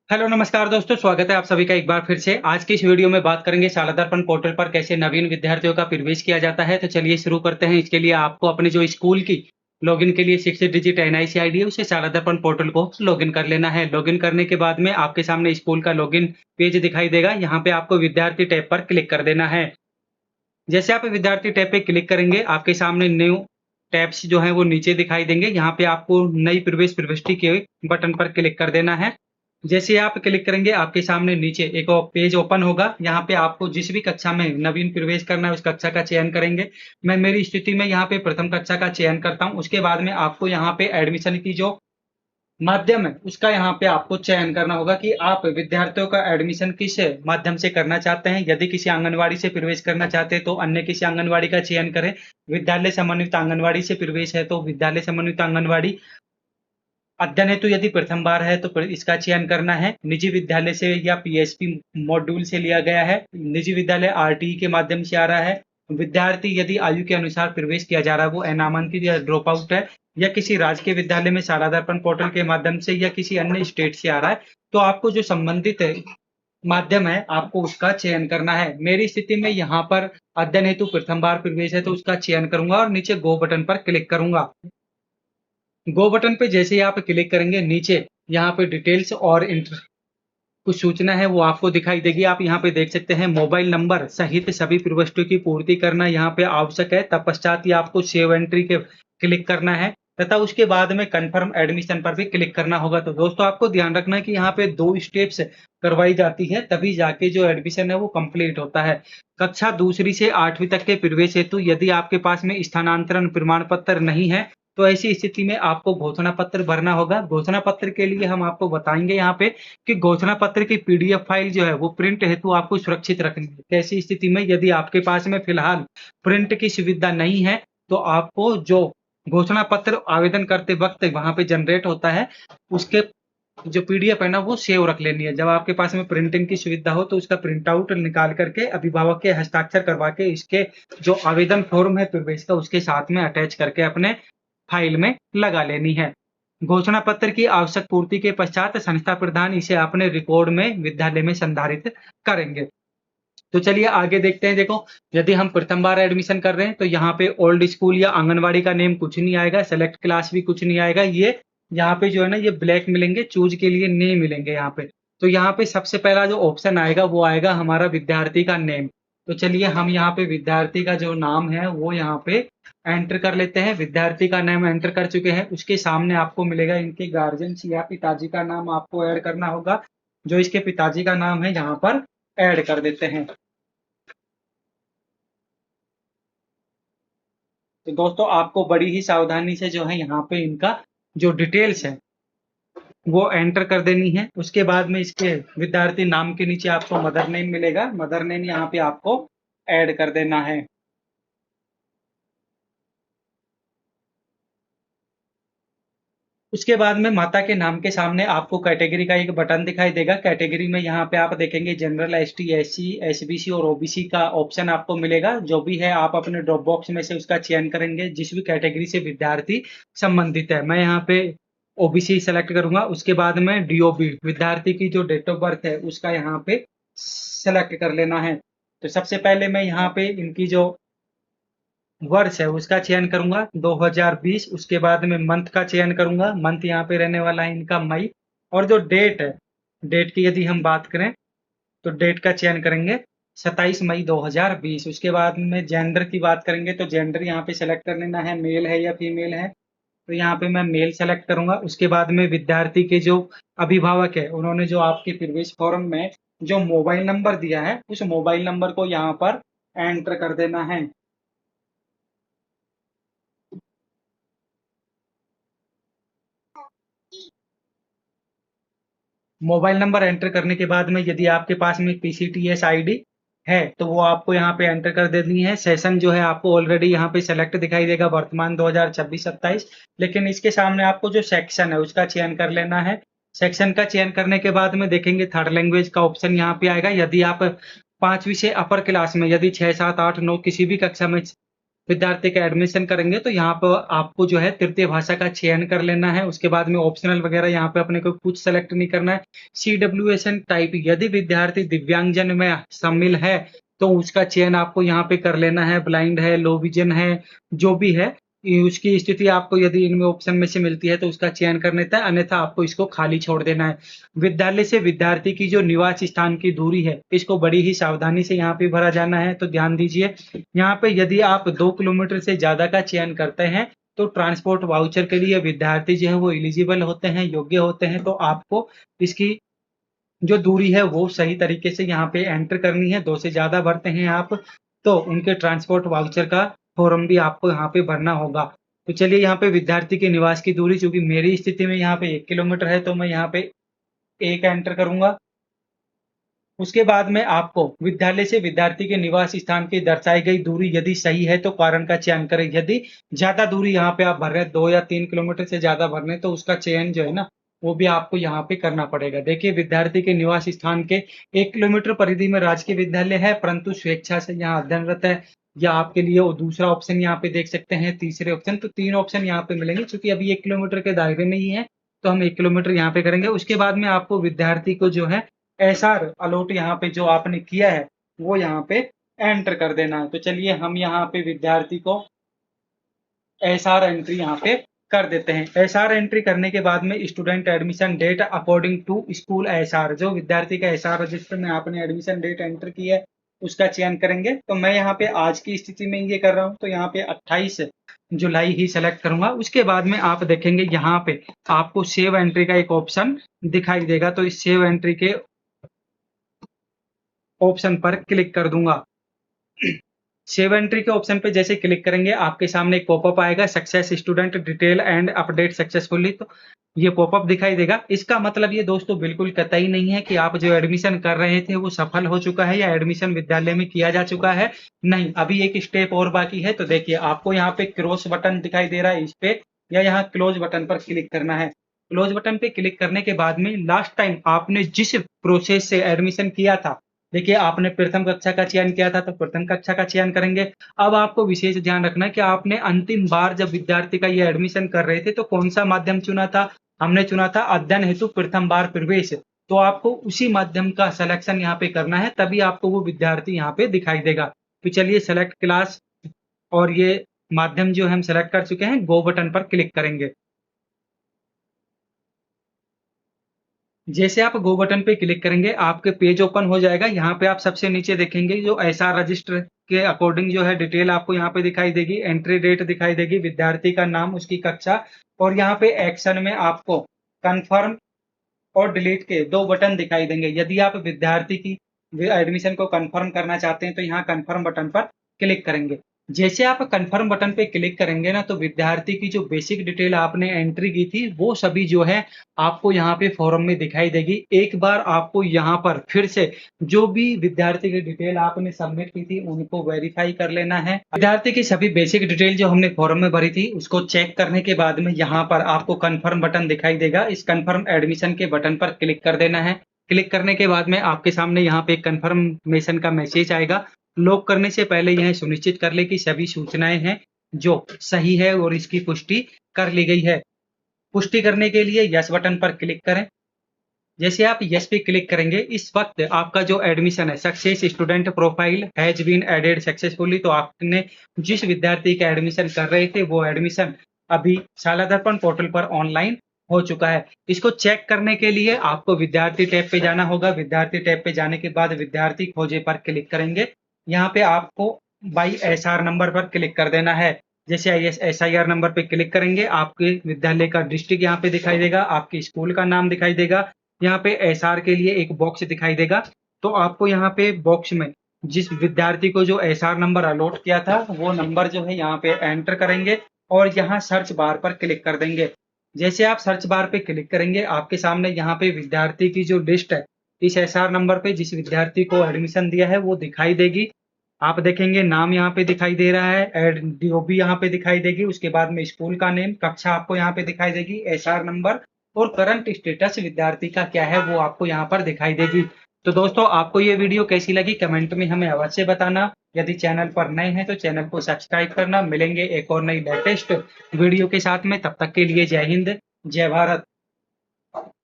Hello नमस्कार दोस्तों, स्वागत है आप सभी का एक बार फिर से। आज की इस वीडियो में बात करेंगे शाला दर्पण पोर्टल पर कैसे नवीन विद्यार्थियों का प्रवेश किया जाता है। तो चलिए शुरू करते हैं। इसके लिए आपको अपने जो स्कूल की लॉगिन के लिए 6 डिजिट एनआईसी आईडी है उसे शाला दर्पण पोर्टल को लॉगिन कर लेना है। लॉगिन करने के बाद में आपके सामने स्कूल का लॉगिन पेज दिखाई देगा। यहाँ पे आपको विद्यार्थी टैब पर क्लिक कर देना है। जैसे आप विद्यार्थी टैब पे क्लिक करेंगे, आपके सामने न्यू टैब्स जो हैं वो नीचे दिखाई देंगे। यहाँ पे आपको नई प्रवेश प्रविष्टि के बटन पर क्लिक कर देना है। जैसे आप क्लिक करेंगे, आपके सामने नीचे एक और पेज ओपन होगा। यहाँ पे आपको जिस भी कक्षा में नवीन प्रवेश करना है उस कक्षा का चयन करेंगे। मैं मेरी स्थिति में यहाँ पे प्रथम कक्षा का चयन करता हूँ। उसके बाद में आपको यहाँ पे एडमिशन की जो माध्यम है उसका यहाँ पे आपको चयन करना होगा कि आप विद्यार्थियों का एडमिशन किस माध्यम से करना चाहते हैं। यदि किसी आंगनवाड़ी से प्रवेश करना चाहते हैं तो अन्य किसी आंगनवाड़ी का चयन करें। विद्यालय समन्वित आंगनवाड़ी से प्रवेश है तो विद्यालय समन्वित आंगनवाड़ी। अध्ययन हेतु यदि प्रथम बार है तो इसका चयन करना है। निजी विद्यालय से या पीएसपी मॉड्यूल से लिया गया है। निजी विद्यालय आरटीई के माध्यम से आ रहा है। विद्यार्थी यदि आयु के अनुसार प्रवेश किया जा रहा है वो अनामांकित या ड्रॉप आउट है या किसी राजकीय विद्यालय में शाला दर्पण पोर्टल के माध्यम से या किसी अन्य स्टेट से आ रहा है तो आपको जो संबंधित माध्यम है आपको उसका चयन करना है। मेरी स्थिति में यहाँ पर अध्ययन हेतु प्रथम बार प्रवेश है तो उसका चयन करूंगा और नीचे गो बटन पर क्लिक करूंगा। गो बटन पे जैसे ही आप क्लिक करेंगे, नीचे यहाँ पे डिटेल्स और कुछ सूचना है वो आपको दिखाई देगी। आप यहाँ पे देख सकते हैं मोबाइल नंबर सहित सभी प्रविष्टियों की पूर्ति करना यहाँ पे आवश्यक है। तत्पश्चात ही आपको सेव एंट्री के क्लिक करना है तथा उसके बाद में कंफर्म एडमिशन पर भी क्लिक करना होगा। तो दोस्तों आपको ध्यान रखना है कि यहाँ पे 2 स्टेप्स करवाई जाती है तभी जाके जो एडमिशन है वो कंप्लीट होता है। कक्षा दूसरी से 8वीं तक के प्रवेश हेतु यदि आपके पास में स्थानांतरण प्रमाण पत्र नहीं है तो ऐसी स्थिति में आपको घोषणा पत्र भरना होगा। घोषणा पत्र के लिए हम आपको बताएंगे यहाँ पे कि घोषणा पत्र की पीडीएफ फाइल जो है वो प्रिंट हेतु आपको सुरक्षित रखनी है। ऐसी स्थिति में यदि आपके पास में फिलहाल प्रिंट की सुविधा नहीं है तो आपको जो घोषणा पत्र आवेदन करते वक्त वहां पे जनरेट होता है उसके जो पीडीएफ है ना वो सेव रख लेनी है। जब आपके पास में प्रिंटिंग की सुविधा हो तो उसका प्रिंट आउट निकाल करके अभिभावक के हस्ताक्षर करवा के इसके जो आवेदन फॉर्म है प्रवेश का उसके साथ में अटैच करके अपने फाइल में लगा लेनी है। घोषणा पत्र की आवश्यक पूर्ति के पश्चात संस्था प्रधान इसे अपने रिकॉर्ड में विद्यालय में संधारित करेंगे। तो चलिए आगे देखते हैं। देखो, यदि हम प्रथम बार एडमिशन कर रहे हैं तो यहाँ पे ओल्ड स्कूल या आंगनवाड़ी का नेम कुछ नहीं आएगा, सेलेक्ट क्लास भी कुछ नहीं आएगा। ये यहाँ पे जो है ना ये ब्लैक मिलेंगे, चूज के लिए नेम मिलेंगे यहाँ पे। तो यहाँ पे सबसे पहला जो ऑप्शन आएगा वो आएगा हमारा विद्यार्थी का नेम। तो चलिए हम यहाँ पे विद्यार्थी का जो नाम है वो यहाँ पे एंटर कर लेते हैं। विद्यार्थी का नाम एंटर कर चुके हैं। उसके सामने आपको मिलेगा इनके गार्जियंस या पिताजी का नाम आपको ऐड करना होगा। जो इसके पिताजी का नाम है यहाँ पर ऐड कर देते हैं। तो दोस्तों आपको बड़ी ही सावधानी से जो है यहाँ पे इनका जो डिटेल्स है वो एंटर कर देनी है। उसके बाद में इसके विद्यार्थी नाम के नीचे आपको मदर नेम मिलेगा। मदर नेम यहाँ पे आपको ऐड कर देना है। उसके बाद में माता के नाम के सामने आपको कैटेगरी का एक बटन दिखाई देगा। कैटेगरी में यहाँ पे आप देखेंगे जनरल, एसटी, एससी, एसबीसी और ओबीसी का ऑप्शन आपको मिलेगा। जो भी है आप अपने ड्रॉप बॉक्स में से उसका चयन करेंगे जिस भी कैटेगरी से विद्यार्थी संबंधित है। मैं यहाँ पे ओबीसी सेलेक्ट करूंगा। उसके बाद में डीओबी विद्यार्थी की जो डेट ऑफ बर्थ है उसका यहाँ पे सेलेक्ट कर लेना है। तो सबसे पहले मैं यहाँ पे इनकी जो वर्ष है उसका चयन करूंगा 2020। उसके बाद में मंथ का चयन करूंगा। मंथ यहाँ पे रहने वाला है इनका मई। और जो डेट है, डेट की यदि हम बात करें तो डेट का चयन करेंगे 27 मई 2020। उसके बाद में जेंडर की बात करेंगे तो जेंडर यहाँ पे सेलेक्ट कर लेना है, मेल है या फीमेल है। तो यहाँ पे मैं मेल सेलेक्ट करूंगा। उसके बाद में विद्यार्थी के जो अभिभावक है उन्होंने जो आपके प्रवेश फॉर्म में जो मोबाइल नंबर दिया है उस मोबाइल नंबर को यहाँ पर एंटर कर देना है। मोबाइल नंबर एंटर करने के बाद में यदि आपके पास में पीसीटीएस आईडी है तो वो आपको यहाँ पे एंटर कर देनी है। सेशन जो है आपको ऑलरेडी यहाँ पे सेलेक्ट दिखाई देगा वर्तमान 2026-27। लेकिन इसके सामने आपको जो सेक्शन है उसका चयन कर लेना है। सेक्शन का चयन करने के बाद में देखेंगे थर्ड लैंग्वेज का ऑप्शन यहाँ पे आएगा। यदि आप 5वीं से अपर क्लास में यदि 6, 7, 8, 9 किसी भी कक्षा में विद्यार्थी का एडमिशन करेंगे तो यहाँ पर आपको जो है तृतीय भाषा का चयन कर लेना है। उसके बाद में ऑप्शनल वगैरह यहाँ पे अपने को कुछ सेलेक्ट नहीं करना है। CWSN टाइप, यदि विद्यार्थी दिव्यांगजन में शामिल है तो उसका चयन आपको यहाँ पे कर लेना है। ब्लाइंड है, लो विजन है, जो भी है उसकी स्थिति आपको यदि इनमें ऑप्शन में से मिलती है तो उसका चयन कर लेता है, अन्यथा आपको इसको खाली छोड़ देना है। विद्यालय से विद्यार्थी की जो निवास स्थान की दूरी है, इसको बड़ी ही सावधानी से यहाँ पे भरा जाना है, तो ध्यान दीजिए। यहाँ पे यदि आप 2 किलोमीटर से ज्यादा का चयन करते हैं तो ट्रांसपोर्ट वाउचर के लिए विद्यार्थी जो है वो एलिजिबल होते हैं, योग्य होते हैं। तो आपको इसकी जो दूरी है वो सही तरीके से यहाँ पे एंटर करनी है। 2 से ज्यादा भरते हैं आप तो उनके ट्रांसपोर्ट वाउचर का फॉर्म भी आपको यहाँ पे भरना होगा। तो चलिए यहाँ पे विद्यार्थी के निवास की दूरी, चूंकि मेरी स्थिति में यहाँ पे 1 किलोमीटर है तो मैं यहाँ पे 1 एंटर करूंगा। उसके बाद में आपको विद्यालय से विद्यार्थी के निवास स्थान की दर्शाई गई दूरी यदि सही है तो कारण का चयन करें। यदि ज्यादा दूरी यहाँ पे आप भर रहे हैं, 2 या 3 किलोमीटर से ज्यादा भर रहे हैं, तो उसका चयन जो है ना वो भी आपको यहाँ पे करना पड़ेगा। देखिए, विद्यार्थी के निवास स्थान के 1 किलोमीटर परिधि में राजकीय विद्यालय है परंतु स्वेच्छा से यहाँ अध्ययनरत है, या आपके लिए वो दूसरा ऑप्शन यहाँ पे देख सकते हैं, तीसरे ऑप्शन। तो 3 ऑप्शन यहाँ पे मिलेंगे। चूंकि अभी 1 किलोमीटर के दायरे में ही है तो हम 1 किलोमीटर यहाँ पे करेंगे। उसके बाद में आपको विद्यार्थी को जो है एसआर अलॉट यहाँ पे जो आपने किया है वो यहाँ पे एंटर कर देना है। तो चलिए हम यहाँ पे विद्यार्थी को एसआर एंट्री यहाँ पे कर देते हैं। एसआर एंट्री करने के बाद में student admission date according to school SR, जो विद्यार्थी का एसआर रजिस्टर में आपने एडमिशन डेट एंटर की है उसका चयन करेंगे। तो मैं यहाँ पे आज की स्थिति में ये कर रहा हूँ, तो यहाँ पे 28 जुलाई ही सेलेक्ट करूंगा। उसके बाद में आप देखेंगे यहाँ पे आपको सेव एंट्री का एक ऑप्शन दिखाई देगा, तो इस सेव एंट्री के ऑप्शन पर क्लिक कर दूंगा। सेव एंट्री के ऑप्शन पे जैसे क्लिक करेंगे आपके सामने एक पॉपअप आएगा, success student detail and update successfully. तो ये पॉपअप दिखाई देगा। इसका मतलब ये दोस्तों बिल्कुल कतई नहीं है कि आप जो एडमिशन कर रहे थे वो सफल हो चुका है या एडमिशन विद्यालय में किया जा चुका है। नहीं, अभी एक स्टेप और बाकी है। तो देखिए, आपको यहाँ पे क्रॉस बटन दिखाई दे रहा है, इस पे या यहाँ क्लोज बटन पर क्लिक करना है। क्लोज बटन पे क्लिक करने के बाद में लास्ट टाइम आपने जिस प्रोसेस से एडमिशन किया था, देखिए आपने प्रथम कक्षा का चयन किया था तो प्रथम कक्षा का चयन करेंगे। अब आपको विशेष ध्यान रखना है कि आपने अंतिम बार जब विद्यार्थी का ये एडमिशन कर रहे थे तो कौन सा माध्यम चुना था। हमने चुना था अध्ययन हेतु प्रथम बार प्रवेश। तो आपको उसी माध्यम का सिलेक्शन यहाँ पे करना है, तभी आपको वो विद्यार्थी यहाँ पे दिखाई देगा। तो चलिए सेलेक्ट क्लास और ये माध्यम जो हम सेलेक्ट कर चुके हैं, गो बटन पर क्लिक करेंगे। जैसे आप गो बटन पे क्लिक करेंगे आपके पेज ओपन हो जाएगा। यहाँ पे आप सबसे नीचे देखेंगे जो एसआर रजिस्टर के अकॉर्डिंग जो है डिटेल आपको यहाँ पे दिखाई देगी, एंट्री डेट दिखाई देगी, विद्यार्थी का नाम, उसकी कक्षा, और यहाँ पे एक्शन में आपको कंफर्म और डिलीट के 2 बटन दिखाई देंगे। यदि आप विद्यार्थी की एडमिशन को कंफर्म करना चाहते हैं तो यहाँ कंफर्म बटन पर क्लिक करेंगे। जैसे आप कंफर्म बटन पे क्लिक करेंगे ना तो विद्यार्थी की जो बेसिक डिटेल आपने एंट्री की थी वो सभी जो है आपको यहाँ पे फॉर्म में दिखाई देगी। एक बार आपको यहाँ पर फिर से जो भी विद्यार्थी की डिटेल आपने सबमिट की थी उनको वेरीफाई कर लेना है। विद्यार्थी की सभी बेसिक डिटेल जो हमने फॉर्म में भरी थी उसको चेक करने के बाद में यहाँ पर आपको कंफर्म बटन दिखाई देगा। इस कंफर्म एडमिशन के बटन पर क्लिक कर देना है। क्लिक करने के बाद में आपके सामने यहाँ पे कंफर्मेशन का मैसेज आएगा। लॉक करने से पहले यह सुनिश्चित कर ले कि सभी सूचनाएं हैं जो सही है और इसकी पुष्टि कर ली गई है। पुष्टि करने के लिए यस बटन पर क्लिक करें। जैसे आप यस पे क्लिक करेंगे इस वक्त आपका जो एडमिशन है success student profile has been added successfully, तो आपने जिस विद्यार्थी का एडमिशन कर रहे थे वो एडमिशन अभी शाला दर्पण पोर्टल पर ऑनलाइन हो चुका है। इसको चेक करने के लिए आपको विद्यार्थी टैब पे जाना होगा। विद्यार्थी टैब पे जाने के बाद विद्यार्थी खोजे पर क्लिक करेंगे। यहाँ पे आपको बाई एसआर नंबर पर क्लिक कर देना है। जैसे SIR नंबर पे क्लिक करेंगे आपके विद्यालय का डिस्ट्रिक्ट यहाँ पे दिखाई देगा, आपके स्कूल का नाम दिखाई देगा, यहाँ पे एसआर के लिए एक बॉक्स दिखाई देगा। तो आपको यहाँ पे बॉक्स में जिस विद्यार्थी को जो एसआर नंबर अलॉट किया था वो नंबर जो है यहाँ पे एंटर करेंगे और यहाँ सर्च बार पर क्लिक कर देंगे। जैसे आप सर्च बार पे क्लिक करेंगे आपके सामने यहाँ पे विद्यार्थी की जो लिस्ट है इस एसआर नंबर पे जिस विद्यार्थी को एडमिशन दिया है वो दिखाई देगी। आप देखेंगे नाम यहाँ पे दिखाई दे रहा है, DOB यहाँ पे दिखाई देगी, उसके बाद में स्कूल का नेम, कक्षा आपको यहाँ पे दिखाई देगी, एसआर नंबर और करंट स्टेटस विद्यार्थी का क्या है वो आपको यहाँ पर दिखाई देगी। तो दोस्तों आपको ये वीडियो कैसी लगी कमेंट में हमें अवश्य बताना। यदि चैनल पर नए हैं तो चैनल को सब्सक्राइब करना। मिलेंगे एक और नई लेटेस्ट वीडियो के साथ में, तब तक के लिए जय हिंद, जय भारत।